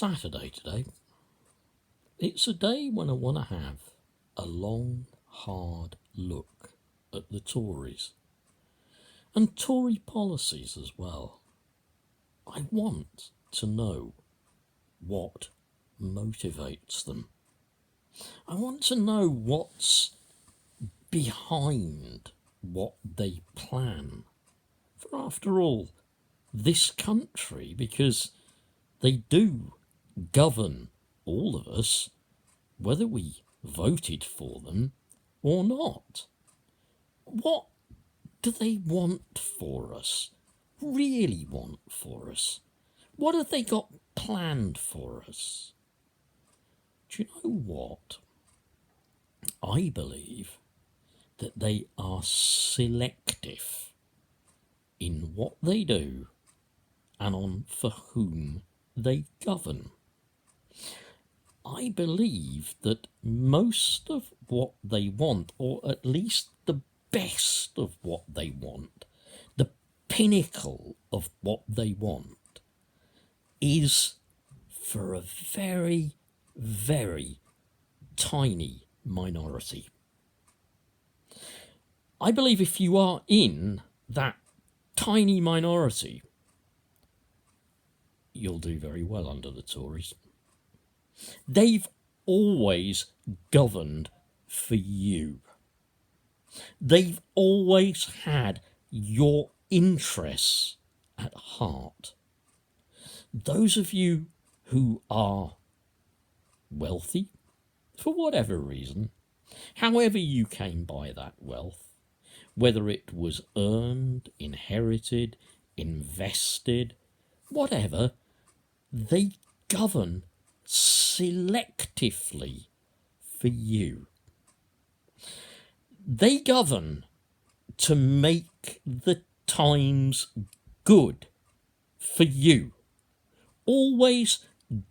Saturday today. It's a day when I want to have a long, hard look at the Tories and Tory policies as well. I want to know what motivates them. I want to know what's behind what they plan for, after all, this country, because they do govern all of us, whether we voted for them or not. What do they want for us? Really want for us? What have they got planned for us? Do you know what? I believe that they are selective in what they do and on for whom they govern. I believe that most of what they want, or at least the best of what they want, the pinnacle of what they want, is for a very, very tiny minority. I believe if you are in that tiny minority, you'll do very well under the Tories. They've always governed for you. They've always had your interests at heart. Those of you who are wealthy, for whatever reason, however you came by that wealth, whether it was earned, inherited, invested, whatever, they govern selectively for you. They govern to make the times good for you. Always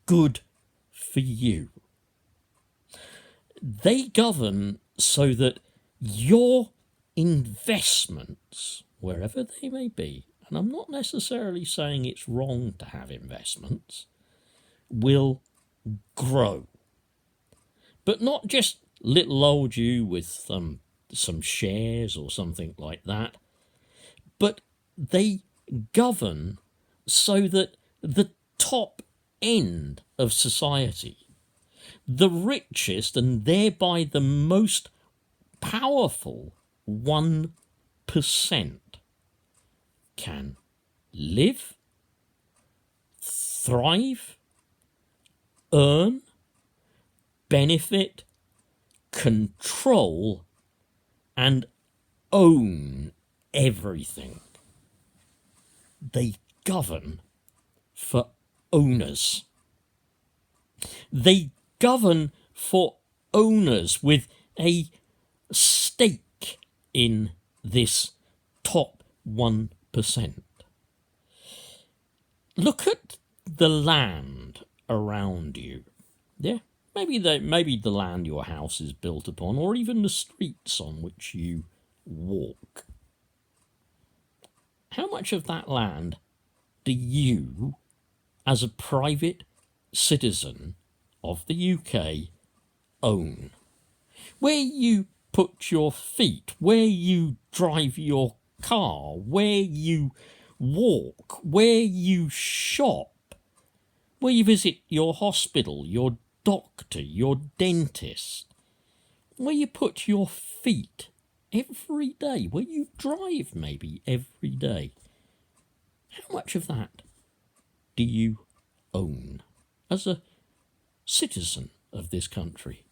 good for you. They govern so that your investments, wherever they may be, and I'm not necessarily saying it's wrong to have investments, will grow. But not just little old you with some shares or something like that, but they govern so that the top end of society, the richest and thereby the most powerful 1%, can live, thrive, earn, benefit, control, and own everything. They govern for owners. They govern for owners with a stake in this top 1%. Look at the land around you. Yeah, maybe the land your house is built upon, or even the streets on which you walk. How much of that land do you, as a private citizen of the UK, own? Where you put your feet, where you drive your car, where you walk, where you shop, where you visit your hospital, your doctor, your dentist, where you put your feet every day, where you drive maybe every day. How much of that do you own as a citizen of this country?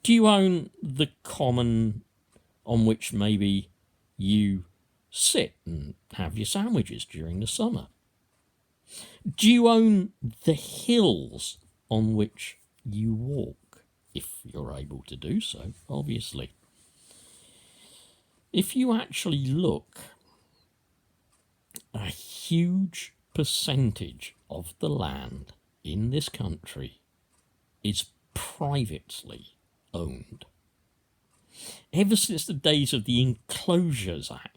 Do you own the common on which maybe you sit and have your sandwiches during the summer? Do you own the hills on which you walk, if you're able to do so, obviously? If you actually look, a huge percentage of the land in this country is privately owned. Ever since the days of the Enclosures Act,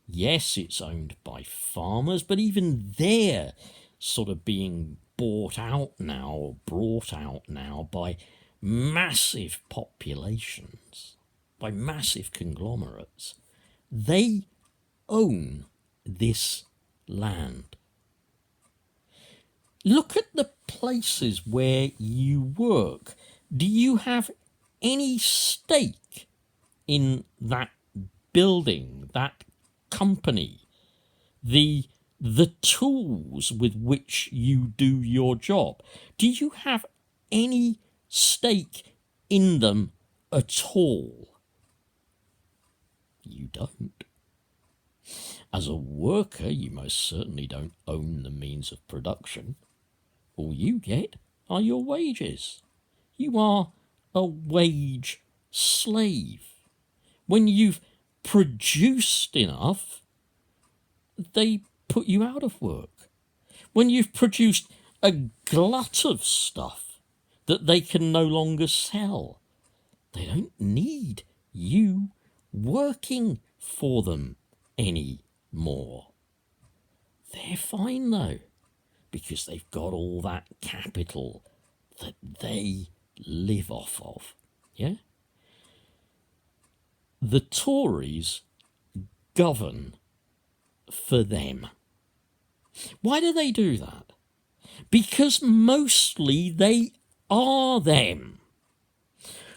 yes, it's owned by farmers, but even they're sort of being bought out now or brought out now by massive populations, by massive conglomerates. They own this land. Look at the places where you work. Do you have any stake in that building, that company, the tools with which you do your job? Do you have any stake in them at all? You don't. As a worker, you most certainly don't own the means of production. All you get are your wages. You are a wage slave. When you've produced enough, they put you out of work. When you've produced a glut of stuff that they can no longer sell, they don't need you working for them anymore. They're fine though, because they've got all that capital that they live off of. Yeah? The Tories govern for them. Why do they do that? Because mostly they are them.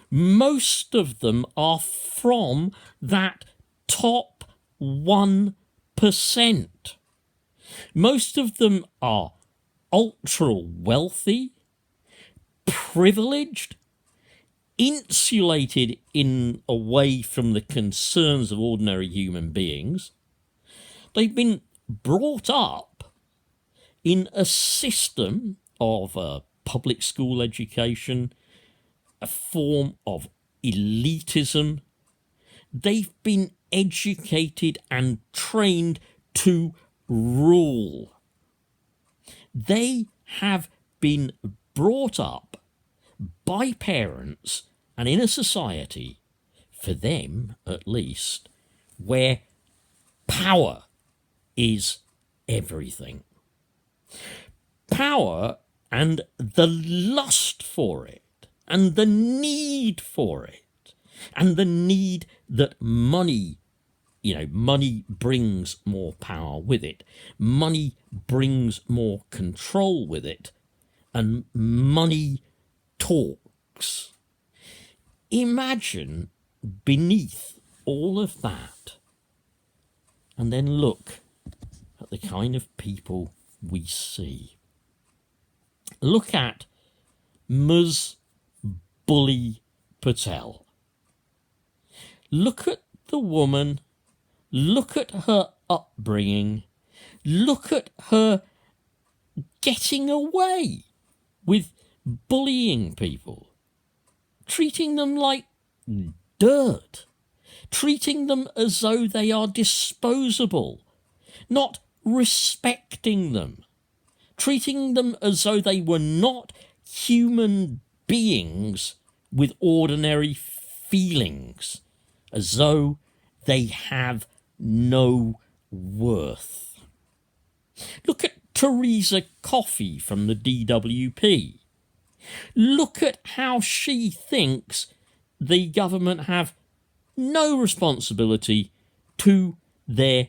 Most of them are from that top 1%. Most of them are ultra wealthy, privileged, insulated in a way from the concerns of ordinary human beings. They've been brought up in a system of public school education, a form of elitism. They've been educated and trained to rule. They have been brought up by parents and in a society, for them at least, where power is everything. Power and the lust for it, and the need for it, and the need that money brings more power with it. Money brings more control with it. And money talks. Imagine beneath all of that, and then look at the kind of people we see. Look at Ms. Bully Patel. Look at the woman. Look at her upbringing. Look at her getting away with bullying people, treating them like dirt, treating them as though they are disposable, not respecting them, treating them as though they were not human beings with ordinary feelings, as though they have no worth. Look at Teresa Coffey from the DWP. Look at how she thinks the government have no responsibility to their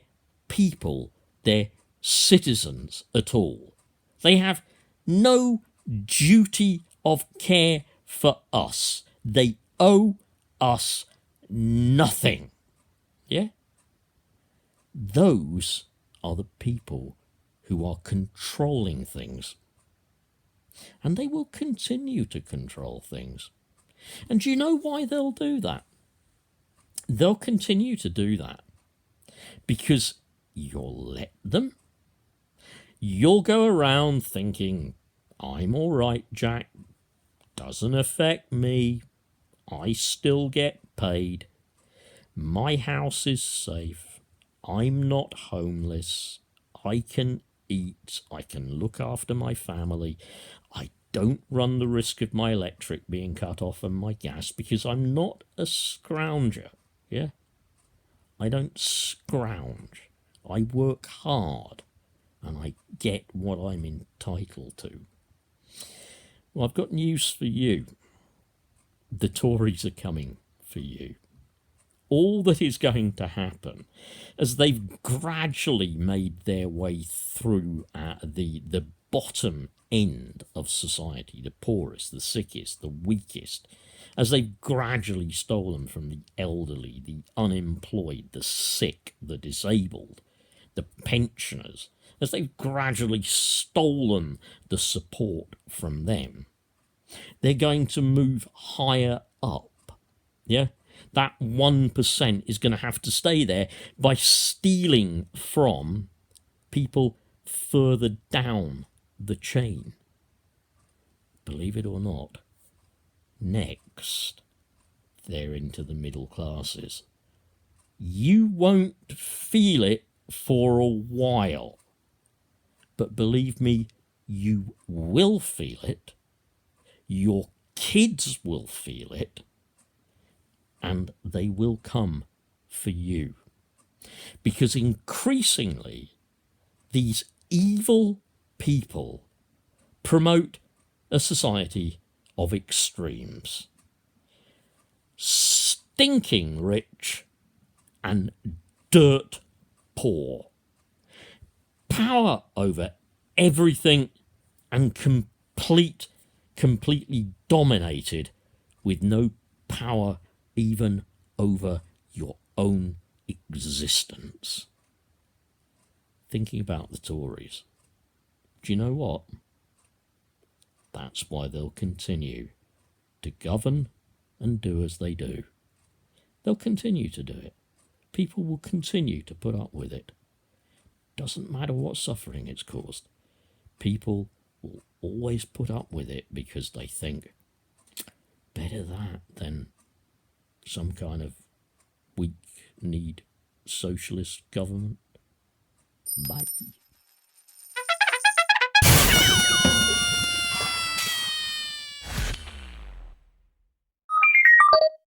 people, their citizens at all. They have no duty of care for us. They owe us nothing. Yeah? Those are the people who are controlling things. And they will continue to control things. And do you know why they'll do that? They'll continue to do that because you'll let them. You'll go around thinking, I'm all right, Jack. Doesn't affect me. I still get paid. My house is safe. I'm not homeless. I can eat. I can look after my family. I don't run the risk of my electric being cut off and my gas because I'm not a scrounger. Yeah? I don't scrounge. I work hard and I get what I'm entitled to. Well, I've got news for you. The Tories are coming for you. All that is going to happen, as they've gradually made their way through the bottom end of society, the poorest, the sickest, the weakest, as they've gradually stolen from the elderly, the unemployed, the sick, the disabled, the pensioners, as they've gradually stolen the support from them, they're going to move higher up. Yeah? That 1% is going to have to stay there by stealing from people further down the chain. Believe it or not, next, they're into the middle classes. You won't feel it for a while, but believe me, you will feel it. Your kids will feel it, and they will come for you. Because increasingly, these evil people promote a society of extremes. Stinking rich and dirt poor. Power over everything and completely dominated, with no power even over your own existence. Thinking about the Tories, do you know what? That's why they'll continue to govern and do as they do. They'll continue to do it. People will continue to put up with it. Doesn't matter what suffering it's caused. People will always put up with it because they think, better that than some kind of weak-kneed socialist government. Bye.